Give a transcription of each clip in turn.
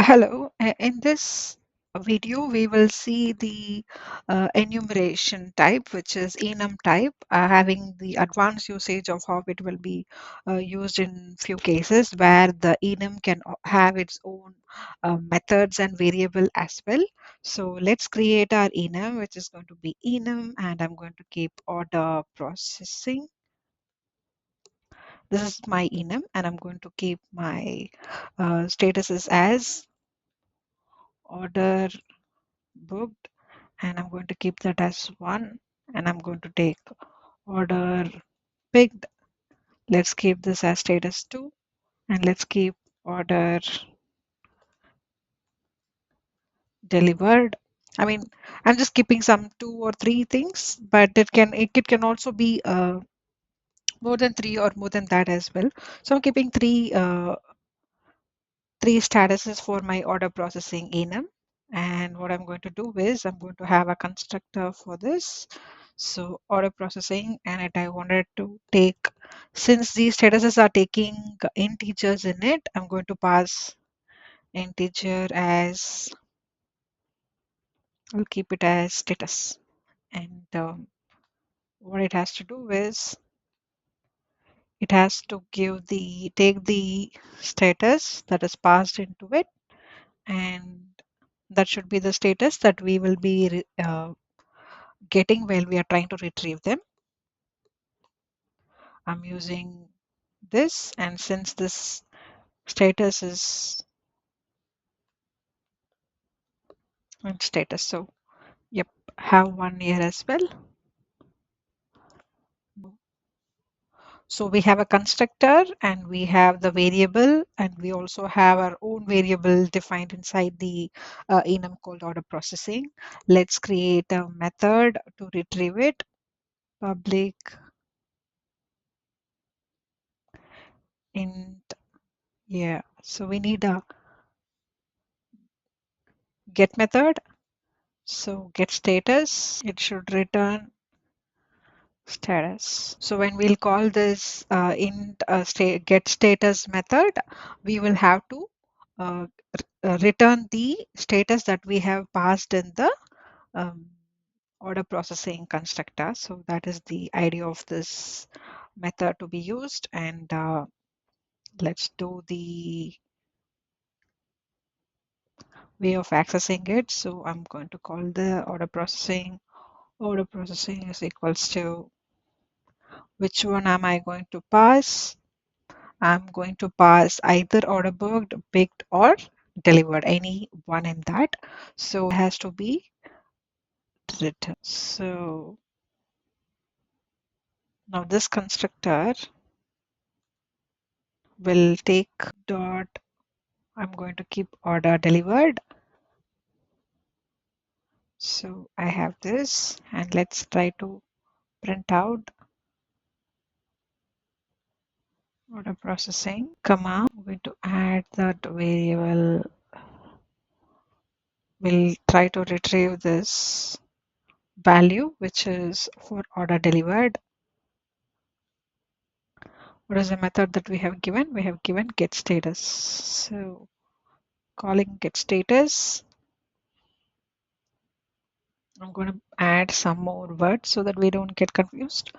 Hello. In this video, we will see the enumeration type, which is enum type, having the advanced usage of how it will be used in few cases where the enum can have its own methods and variable as well. So let's create our enum, which is going to be enum, and I'm going to keep order processing. This is my enum, and I'm going to keep my statuses as order booked, and I'm going to keep that as 1, and I'm going to take order picked. Let's keep this as status 2, and let's keep order delivered. I mean, I'm just keeping some 2 or 3 things, but it can also be more than 3 or more than that as well. So I'm keeping three statuses for my order processing enum. And what I'm going to do is I'm going to have a constructor for this. So order processing, and I wanted to take, since these statuses are taking integers in it, I'm going to pass integer as, I'll keep it as status. And what it has to do is it has to take the status that is passed into it, and that should be the status that we will be getting while we are trying to retrieve them. I'm using this, and since this status is status, so yep, have 1 here as well. So we have a constructor, and we have the variable, and we also have our own variable defined inside the enum called order processing. Let's create a method to retrieve it. Public int. Yeah, so we need a get method. So get status, it should return status. So when we'll call this int get status method, we will have to uh, return the status that we have passed in the um, order processing constructor. So that is the idea of this method to be used. And let's do the way of accessing it. So I'm going to call the order processing. Order processing is equals to, which one am I going to pass? I'm going to pass either order booked, picked, or delivered, any one in that. So it has to be written. So now this constructor will take dot, I'm going to keep order delivered. So I have this, and let's try to print out order processing, comma, I'm going to add that variable. We'll try to retrieve this value, which is for order delivered. What is the method that we have given? We have given get status. So calling get status, I'm going to add some more words so that we don't get confused.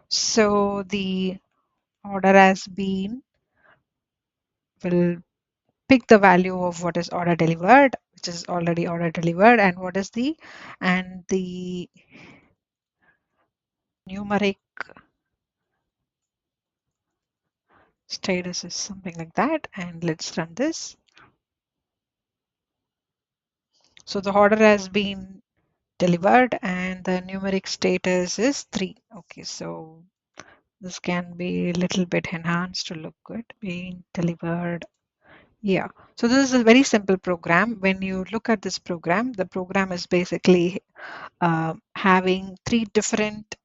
So the order has been, will pick the value of what is order delivered, which is already order delivered, and what is the, and the numeric status is something like that. And let's run this. So the order has been delivered, and the numeric status is 3. Okay, so this can be a little bit enhanced to look good. Being delivered. Yeah, so this is a very simple program. When you look at this program, the program is basically having 3 different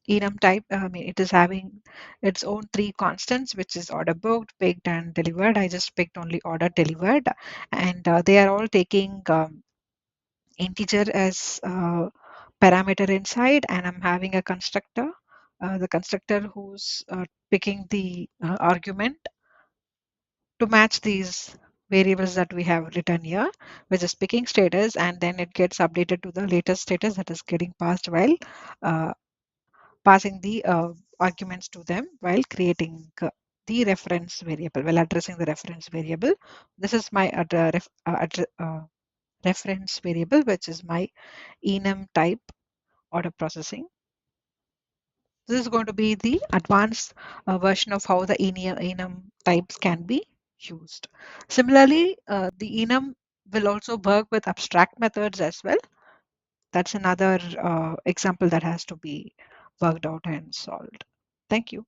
enum type. I mean, it is having its own 3 constants, which is order booked, picked, and delivered. I just picked only order delivered, and they are all taking integer as parameter inside, and I'm having a constructor, the constructor who's picking the argument to match these variables that we have written here, which is picking status, and then it gets updated to the latest status that is getting passed while uh, passing the arguments to them while creating the reference variable, while addressing the reference variable. This is my reference variable, which is my enum type order processing. This is going to be the advanced version of how the enum types can be used. Similarly, the enum will also work with abstract methods as well. That's another example that has to be worked out and solved. Thank you.